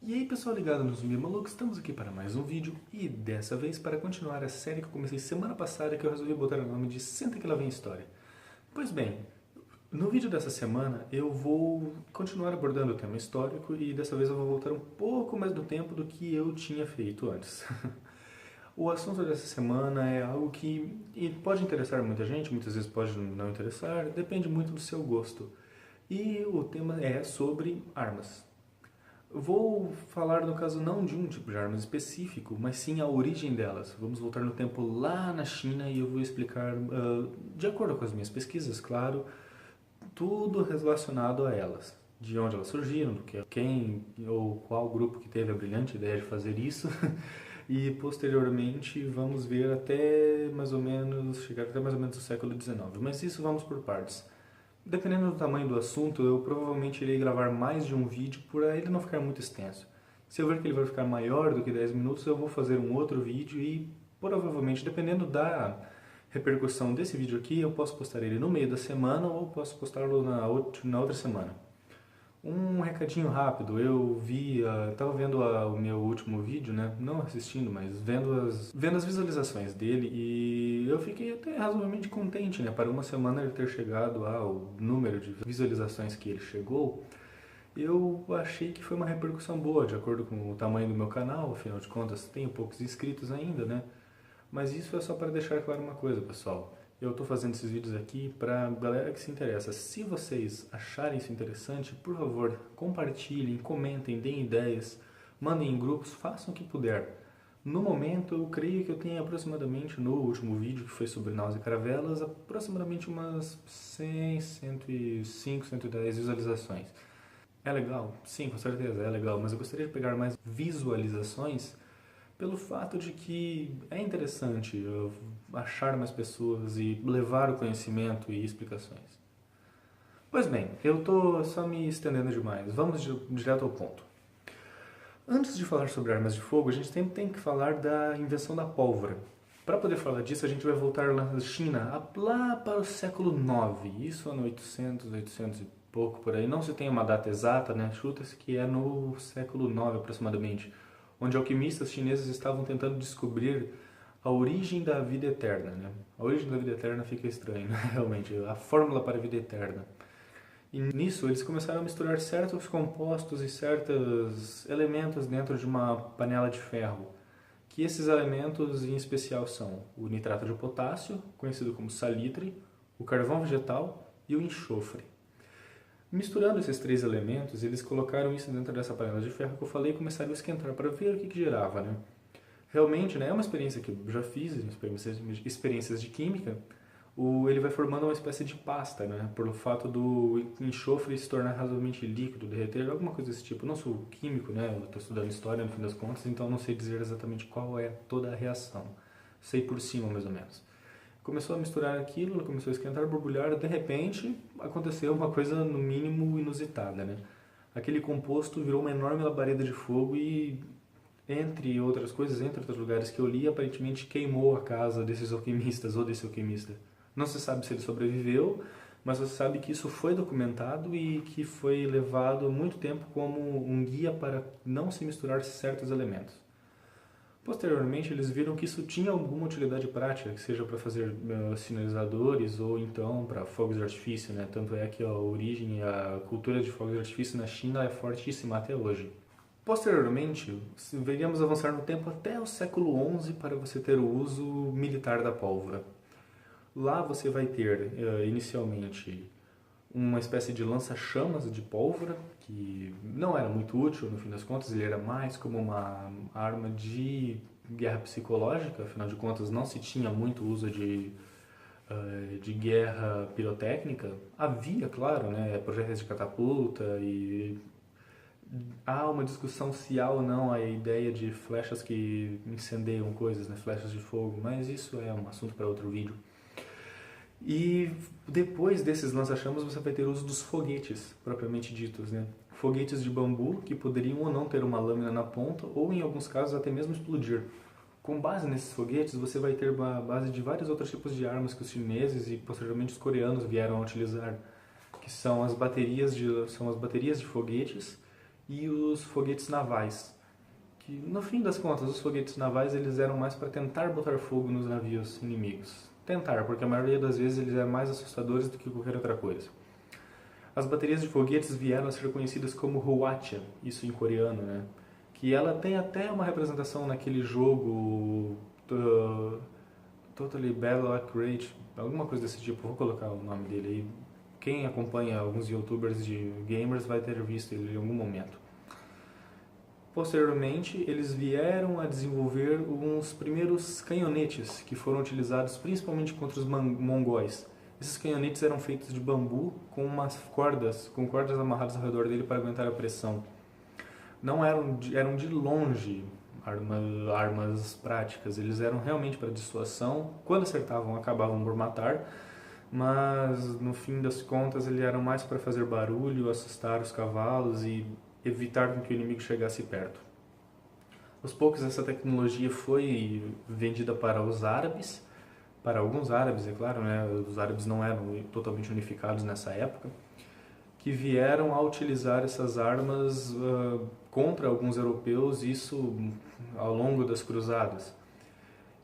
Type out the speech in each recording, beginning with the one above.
E aí pessoal ligado no Zumbi Maluco, estamos aqui para mais um vídeo e dessa vez para continuar a série que eu comecei semana passada que eu resolvi botar o nome de Senta que lá vem história. Pois bem, no vídeo dessa semana eu vou continuar abordando o tema histórico e dessa vez eu vou voltar um pouco mais do tempo do que eu tinha feito antes. O assunto dessa semana é algo que pode interessar muita gente, muitas vezes pode não interessar, depende muito do seu gosto. E o tema é sobre armas. Vou falar, no caso, não de um tipo de arma específico, mas sim a origem delas. Vamos voltar no tempo lá na China e eu vou explicar, de acordo com as minhas pesquisas, claro, tudo relacionado a elas. De onde elas surgiram, do que, quem ou qual grupo que teve a brilhante ideia de fazer isso. E posteriormente vamos ver até mais ou menos, chegar até mais ou menos o século XIX. Mas isso vamos por partes. Dependendo do tamanho do assunto, eu provavelmente irei gravar mais de um vídeo para ele não ficar muito extenso. Se eu ver que ele vai ficar maior do que 10 minutos, eu vou fazer um outro vídeo e provavelmente, dependendo da repercussão desse vídeo aqui, eu posso postar ele no meio da semana ou posso postá-lo na outra semana. Um recadinho rápido, eu vi, estava vendo o meu último vídeo, né? Não assistindo, mas vendo as visualizações dele e eu fiquei até razoavelmente contente, né? Para uma semana ele ter chegado ao número de visualizações que ele chegou, eu achei que foi uma repercussão boa, de acordo com o tamanho do meu canal, afinal de contas tenho poucos inscritos ainda, né? Mas isso é só para deixar claro uma coisa, pessoal. Eu estou fazendo esses vídeos aqui para galera que se interessa. Se vocês acharem isso interessante, por favor, compartilhem, comentem, deem ideias, mandem em grupos, façam o que puder. No momento, eu creio que eu tenho aproximadamente, no último vídeo, que foi sobre náusea e caravelas, aproximadamente umas 100, 105, 110 visualizações. É legal? Sim, com certeza, é legal. Mas eu gostaria de pegar mais visualizações pelo fato de que é interessante achar mais pessoas e levar o conhecimento e explicações. Pois bem, eu estou só me estendendo demais. Vamos direto ao ponto. Antes de falar sobre armas de fogo, a gente tem que falar da invenção da pólvora. Para poder falar disso, a gente vai voltar lá na China, lá para o século IX. Isso ano 800, 800 e pouco por aí. Não se tem uma data exata, né? Chuta-se que é no século IX aproximadamente, onde alquimistas chineses estavam tentando descobrir a origem da vida eterna, né? A origem da vida eterna fica estranho, né? Realmente, a fórmula para a vida eterna. E nisso eles começaram a misturar certos compostos e certos elementos dentro de uma panela de ferro, que esses elementos em especial são o nitrato de potássio, conhecido como salitre, o carvão vegetal e o enxofre. Misturando esses três elementos, eles colocaram isso dentro dessa panela de ferro que eu falei e começaram a esquentar para ver o que gerava, né? Realmente, né, é uma experiência que eu já fiz, experiências de química, ele vai formando uma espécie de pasta, né? Pelo fato do enxofre se tornar razoavelmente líquido, derreter, alguma coisa desse tipo. Eu não sou químico, né? Eu estou estudando história no fim das contas, então não sei dizer exatamente qual é toda a reação. Sei por cima, mais ou menos. Começou a misturar aquilo, começou a esquentar, borbulhar, de repente aconteceu uma coisa no mínimo inusitada, né? Aquele composto virou uma enorme labareda de fogo e, entre outras coisas, entre outros lugares que eu li, aparentemente queimou a casa desses alquimistas ou desse alquimista. Não se sabe se ele sobreviveu, mas você sabe que isso foi documentado e que foi levado há muito tempo como um guia para não se misturar certos elementos. Posteriormente, eles viram que isso tinha alguma utilidade prática, que seja para fazer sinalizadores ou então para fogos de artifício, né? Tanto é que a origem e a cultura de fogos de artifício na China é fortíssima até hoje. Posteriormente, veríamos avançar no tempo até o século XI para você ter o uso militar da pólvora. Lá você vai ter, inicialmente, uma espécie de lança-chamas de pólvora, que não era muito útil no fim das contas, ele era mais como uma arma de guerra psicológica, afinal de contas não se tinha muito uso de guerra pirotécnica. Havia, claro, né, projéteis de catapulta e há uma discussão se há ou não a ideia de flechas que incendeiam coisas, né, flechas de fogo, mas isso é um assunto para outro vídeo. E depois desses lança-chamas você vai ter o uso dos foguetes, propriamente ditos, né? Foguetes de bambu que poderiam ou não ter uma lâmina na ponta ou em alguns casos até mesmo explodir. Com base nesses foguetes você vai ter uma base de vários outros tipos de armas que os chineses e posteriormente os coreanos vieram a utilizar, que são as baterias de foguetes e os foguetes navais. Que, no fim das contas, os foguetes navais eles eram mais para tentar botar fogo nos navios inimigos. Tentar, porque a maioria das vezes eles eram mais assustadores do que qualquer outra coisa. As baterias de foguetes vieram a ser conhecidas como Hwacham, isso em coreano, né? Que ela tem até uma representação naquele jogo Totally Battle Accurate, alguma coisa desse tipo, vou colocar o nome dele aí. Quem acompanha alguns youtubers de gamers vai ter visto ele em algum momento. Posteriormente, eles vieram a desenvolver uns primeiros canhonetes que foram utilizados principalmente contra os mongóis. Esses canhonetes eram feitos de bambu com cordas amarradas ao redor dele para aguentar a pressão. Não eram de longe armas práticas, eles eram realmente para dissuasão. Quando acertavam, acabavam por matar, mas no fim das contas, eles eram mais para fazer barulho, assustar os cavalos e evitar que o inimigo chegasse perto. Aos poucos, essa tecnologia foi vendida para os árabes, para alguns árabes, é claro, né? Os árabes não eram totalmente unificados nessa época, que vieram a utilizar essas armas contra alguns europeus, isso ao longo das cruzadas.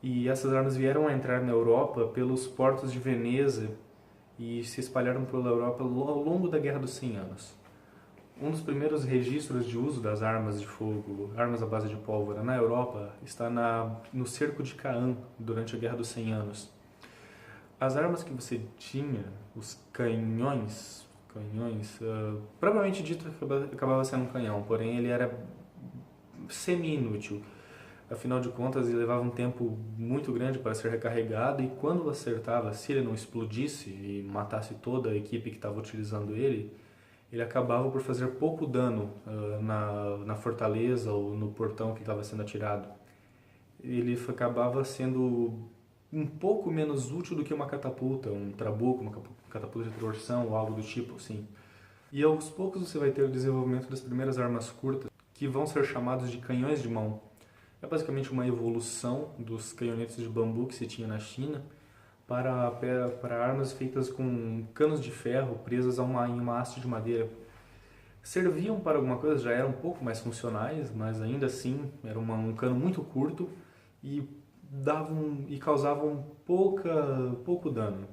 E essas armas vieram a entrar na Europa pelos portos de Veneza e se espalharam pela Europa ao longo da Guerra dos 100 Anos. Um dos primeiros registros de uso das armas de fogo, armas à base de pólvora, na Europa, está no cerco de Caen, durante a Guerra dos 100 Anos. As armas que você tinha, os canhões, propriamente dito acabava sendo um canhão, porém ele era semi-inútil. Afinal de contas, ele levava um tempo muito grande para ser recarregado e quando acertava, se ele não explodisse e matasse toda a equipe que estava utilizando ele acabava por fazer pouco dano na fortaleza ou no portão que estava sendo atirado. Ele acabava sendo um pouco menos útil do que uma catapulta, um trabuco, uma catapulta de torção ou algo do tipo, assim. E aos poucos você vai ter o desenvolvimento das primeiras armas curtas, que vão ser chamados de canhões de mão. É basicamente uma evolução dos canhonetes de bambu que se tinha na China para armas feitas com canos de ferro presas em uma haste de madeira. Serviam para alguma coisa, já eram um pouco mais funcionais, mas ainda assim era um cano muito curto e causavam pouco dano.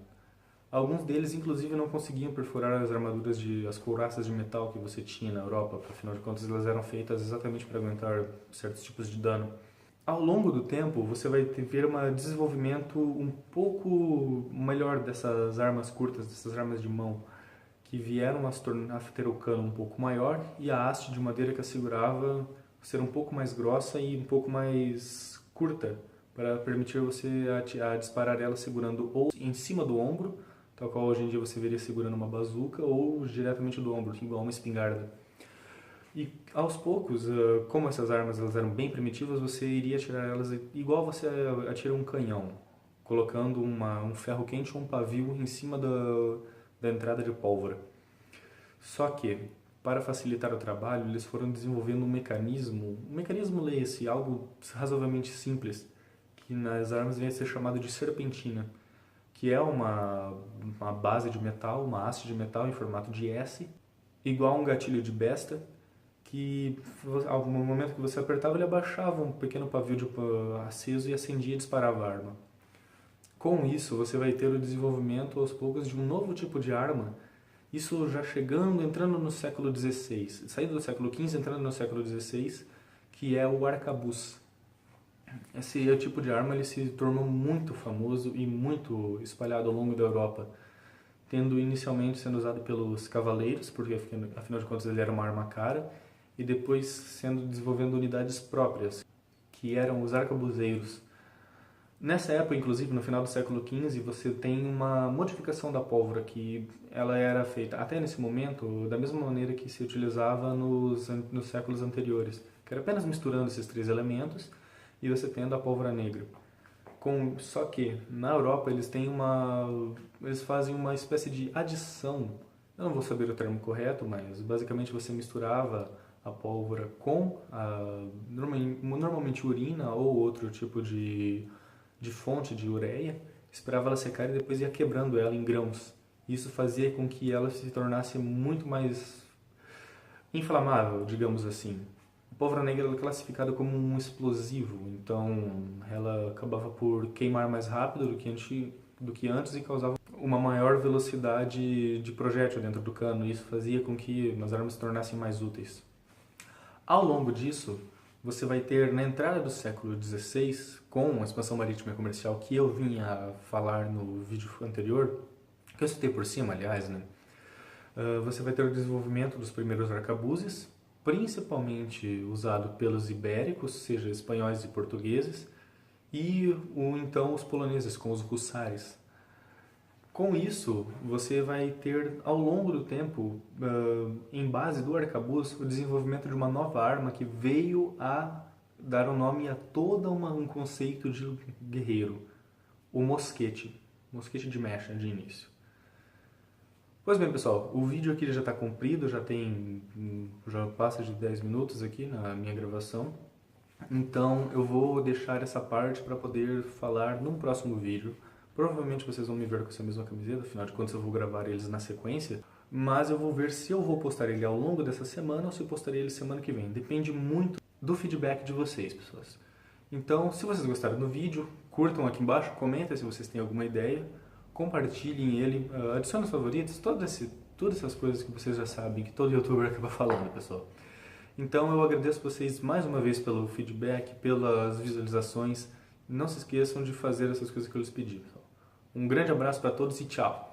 Alguns deles, inclusive, não conseguiam perfurar as armaduras as couraças de metal que você tinha na Europa, porque afinal de contas elas eram feitas exatamente para aguentar certos tipos de dano. Ao longo do tempo, você vai ver um desenvolvimento um pouco melhor dessas armas curtas, dessas armas de mão, que vieram a ter o cano um pouco maior e a haste de madeira que a segurava ser um pouco mais grossa e um pouco mais curta, para permitir você a disparar ela segurando ou em cima do ombro, tal qual hoje em dia você veria segurando uma bazuca, ou diretamente do ombro, igual uma espingarda. E aos poucos, como essas armas elas eram bem primitivas, você iria atirar elas igual você atira um canhão, colocando um ferro quente ou um pavio em cima da entrada de pólvora. Só que, para facilitar o trabalho, eles foram desenvolvendo um mecanismo leia-se, algo razoavelmente simples, que nas armas vem a ser chamado de serpentina, que é uma base de metal, uma haste de metal em formato de S, igual a um gatilho de besta, que ao momento que você apertava ele abaixava um pequeno pavio aceso e acendia e disparava a arma. Com isso você vai ter o desenvolvimento aos poucos de um novo tipo de arma, isso já entrando no século XVI, saindo do século XV, entrando no século XVI, que é o arcabuz. Esse tipo de arma ele se tornou muito famoso e muito espalhado ao longo da Europa, tendo inicialmente sendo usado pelos cavaleiros, porque afinal de contas ele era uma arma cara, e depois desenvolvendo unidades próprias, que eram os arcabuzeiros. Nessa época, inclusive, no final do século XV, você tem uma modificação da pólvora, que ela era feita, até nesse momento, da mesma maneira que se utilizava nos séculos anteriores, que era apenas misturando esses três elementos, e você tendo a pólvora negra. Só que, na Europa, eles fazem uma espécie de adição, eu não vou saber o termo correto, mas basicamente você misturava a pólvora com normalmente urina ou outro tipo de fonte de ureia, esperava ela secar e depois ia quebrando ela em grãos. Isso fazia com que ela se tornasse muito mais inflamável, digamos assim. A pólvora negra ela é classificada como um explosivo, então ela acabava por queimar mais rápido do que antes e causava uma maior velocidade de projétil dentro do cano. E isso fazia com que as armas se tornassem mais úteis. Ao longo disso, você vai ter na entrada do século XVI, com a expansão marítima e comercial que eu vim a falar no vídeo anterior, que eu citei por cima, aliás, né? Você vai ter o desenvolvimento dos primeiros arcabuzes, principalmente usado pelos ibéricos, seja espanhóis e portugueses, e então os poloneses com os hussares. Com isso, você vai ter, ao longo do tempo, em base do arcabuz, o desenvolvimento de uma nova arma que veio a dar o nome a todo um conceito de guerreiro, o mosquete. Mosquete de mecha, de início. Pois bem, pessoal, o vídeo aqui já está comprido, já passa de 10 minutos aqui na minha gravação. Então, eu vou deixar essa parte para poder falar num próximo vídeo. Provavelmente vocês vão me ver com essa mesma camiseta, afinal de contas eu vou gravar eles na sequência. Mas eu vou ver se eu vou postar ele ao longo dessa semana ou se eu postarei ele semana que vem. Depende muito do feedback de vocês, pessoas. Então, se vocês gostaram do vídeo, curtam aqui embaixo, comentem se vocês têm alguma ideia, compartilhem ele, adicionem os favoritos, todas essas coisas que vocês já sabem, que todo youtuber acaba falando, pessoal. Então eu agradeço vocês mais uma vez pelo feedback, pelas visualizações. Não se esqueçam de fazer essas coisas que eu lhes pedi, pessoal. Um grande abraço para todos e tchau!